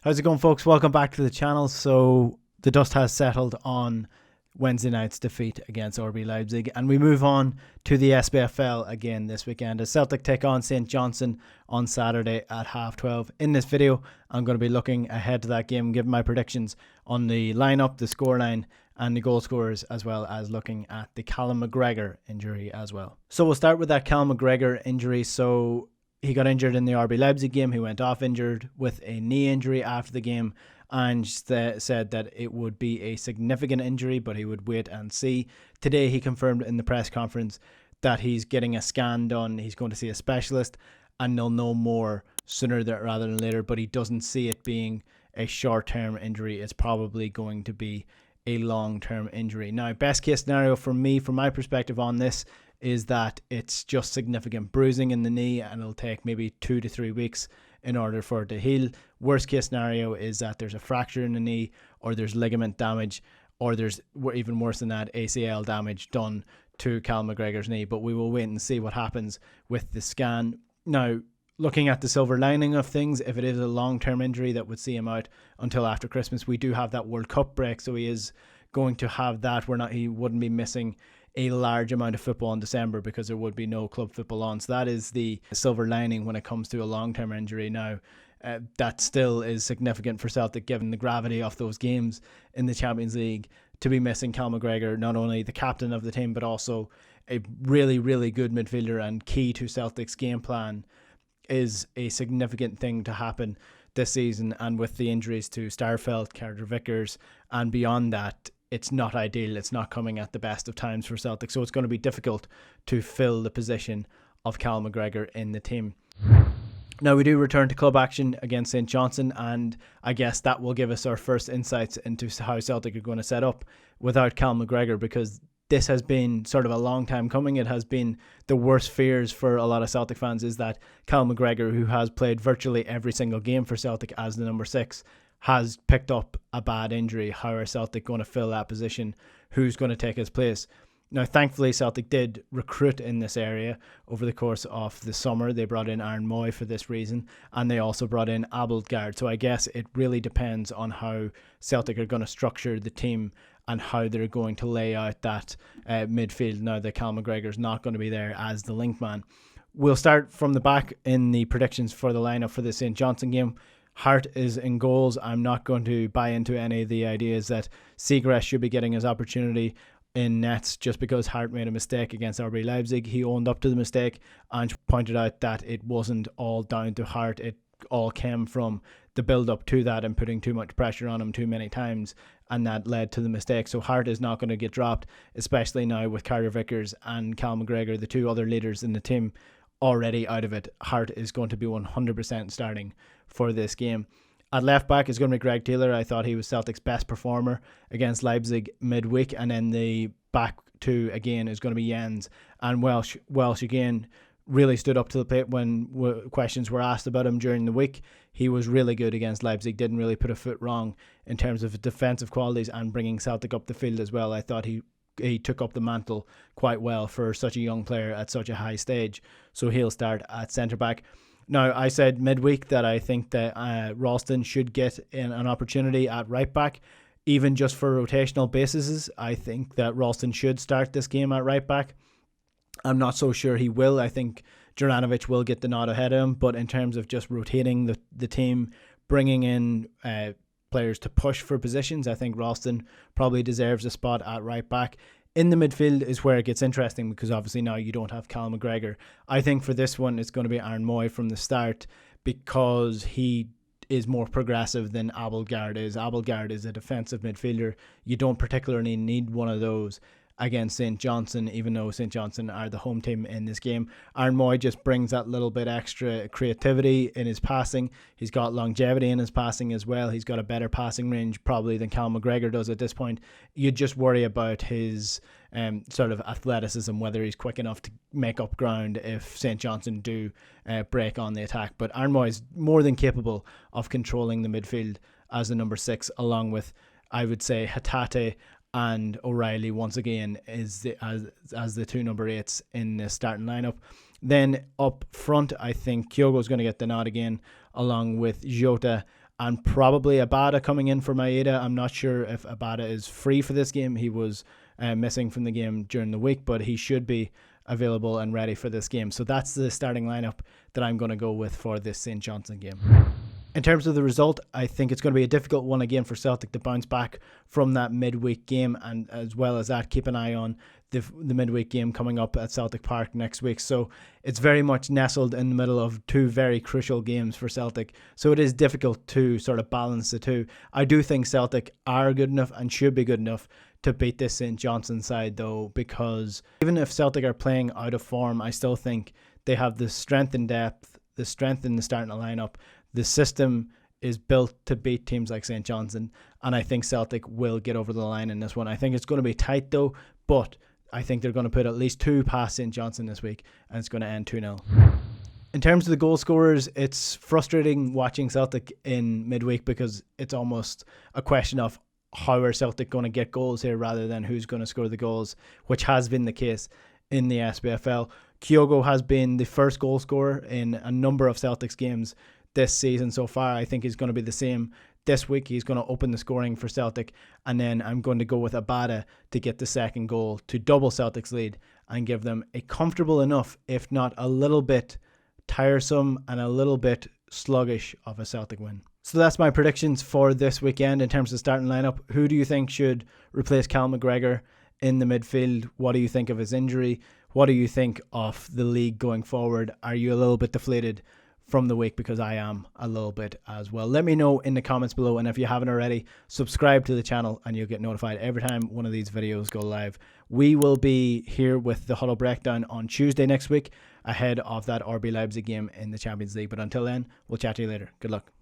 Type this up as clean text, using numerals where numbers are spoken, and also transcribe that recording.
How's it going, folks? Welcome back to the channel. So the dust has settled on Wednesday night's defeat against RB Leipzig, and we move on to the SPFL again this weekend as Celtic take on St Johnstone on Saturday at 12:30. In this video, I'm going to be looking ahead to that game, giving my predictions on the lineup, the scoreline, and the goal scorers, as well as looking at the Callum McGregor injury as well. So we'll start with that Callum McGregor injury. So he got injured in the RB Leipzig game. He went off injured with a knee injury after the game and said that it would be a significant injury, but he would wait and see. Today he confirmed in the press conference that he's getting a scan done. He's going to see a specialist and they'll know more sooner rather than later, but he doesn't see it being a short-term injury. It's probably going to be a long-term injury. Now, best case scenario for me, from my perspective on this, is that it's just significant bruising in the knee and it'll take maybe 2 to 3 weeks in order for it to heal. Worst case scenario is that there's a fracture in the knee, or there's ligament damage, or there's even worse than that, ACL damage done to Callum McGregor's knee. But we will wait and see what happens with the scan. Now, looking at the silver lining of things, if it is a long-term injury that would see him out until after Christmas, we do have that World Cup break, so he is going to have that. He wouldn't be missing a large amount of football in December because there would be no club football on. So that is the silver lining when it comes to a long-term injury. Now, that still is significant for Celtic given the gravity of those games in the Champions League, to be missing Cal McGregor, not only the captain of the team but also a really, really good midfielder and key to Celtic's game plan, is a significant thing to happen this season. And with the injuries to Starfelt, Carter Vickers, and beyond that, it's not ideal. It's not coming at the best of times for Celtic, so it's going to be difficult to fill the position of Cal McGregor in the team. Now, we do return to club action against St Johnstone, and I guess that will give us our first insights into how Celtic are going to set up without Cal McGregor, because this has been sort of a long time coming. It has been the worst fears for a lot of Celtic fans, is that Cal McGregor, who has played virtually every single game for Celtic as the number 6, has picked up a bad injury. How are Celtic going to fill that position? Who's going to take his place? Now, thankfully, Celtic did recruit in this area over the course of the summer. They brought in Aaron Moy for this reason, and they also brought in Abelgard. So I guess it really depends on how Celtic are going to structure the team and how they're going to lay out that midfield now that Cal McGregor's not going to be there as the link man. We'll start from the back in the predictions for the lineup for the St Johnstone game. Hart is in goals. I'm not going to buy into any of the ideas that Seagrass should be getting his opportunity in nets just because Hart made a mistake against RB Leipzig. He owned up to the mistake and pointed out that it wasn't all down to Hart. It all came from the build-up to that and putting too much pressure on him too many times, and that led to the mistake. So Hart is not going to get dropped, especially now with Carter Vickers and Cal McGregor, the two other leaders in the team, already out of it. Hart is going to be 100% starting for this game. At left back is going to be Greg Taylor. I thought he was Celtic's best performer against Leipzig midweek. And then the back two again is going to be Jens and Welsh. Welsh again really stood up to the plate when questions were asked about him during the week. He was really good against Leipzig, didn't really put a foot wrong in terms of defensive qualities and bringing Celtic up the field as well. I thought he took up the mantle quite well for such a young player at such a high stage. So he'll start at centre-back. Now, I said midweek that I think that Ralston should get an opportunity at right-back, even just for rotational basis. I think that Ralston should start this game at right-back. I'm not so sure he will. I think Juranovic will get the nod ahead of him, but in terms of just rotating the team, bringing in players to push for positions, I think Ralston probably deserves a spot at right back. In the midfield is where it gets interesting, because obviously now you don't have Cal McGregor. I think for this one it's going to be Aaron Moy from the start, because he is more progressive than Abelgard is. Abelgard is a defensive midfielder. You don't particularly need one of those against St Johnstone, even though St Johnstone are the home team in this game. Aaron Moy just brings that little bit extra creativity in his passing. He's got longevity in his passing as well. He's got a better passing range probably than Cal McGregor does at this point. You just worry about his sort of athleticism, whether he's quick enough to make up ground if St Johnstone do break on the attack. But Aaron Moy is more than capable of controlling the midfield as the number 6, along with, I would say, Hatate and O'Reilly once again as the two number 8s in the starting lineup. Then up front, I think Kyogo's going to get the nod again, along with Jota and probably Abada coming in for Maeda. I'm not sure if Abada is free for this game. He was missing from the game during the week, but he should be available and ready for this game. So that's the starting lineup that I'm going to go with for this St. Johnstone game. In terms of the result, I think it's going to be a difficult one again for Celtic to bounce back from that midweek game, and as well as that, keep an eye on the midweek game coming up at Celtic Park next week. So it's very much nestled in the middle of two very crucial games for Celtic. So it is difficult to sort of balance the two. I do think Celtic are good enough and should be good enough to beat this St. Johnstone side, though, because even if Celtic are playing out of form, I still think they have the strength in depth, the strength in the starting lineup. The system is built to beat teams like St. Johnstone, and I think Celtic will get over the line in this one. I think it's going to be tight though, but I think they're going to put at least 2 past St. Johnstone this week, and it's going to end 2-0. In terms of the goal scorers, it's frustrating watching Celtic in midweek because it's almost a question of how are Celtic going to get goals here rather than who's going to score the goals, which has been the case in the SPFL. Kyogo has been the first goal scorer in a number of Celtics games this season so far. I think he's going to be the same this week. He's going to open the scoring for Celtic, and then I'm going to go with Abada to get the second goal to double Celtic's lead and give them a comfortable enough, if not a little bit tiresome and a little bit sluggish of a Celtic win. So that's my predictions for this weekend in terms of starting lineup. Who do you think should replace Callum McGregor in the midfield? What do you think of his injury? What do you think of the league going forward? Are you a little bit deflated from the week? Because I am a little bit as well. Let me know in the comments below, and if you haven't already, subscribe to the channel and you'll get notified every time one of these videos go live. We will be here with the Huddle breakdown on Tuesday next week ahead of that RB Leipzig game in the Champions League. But until then, we'll chat to you later. Good luck.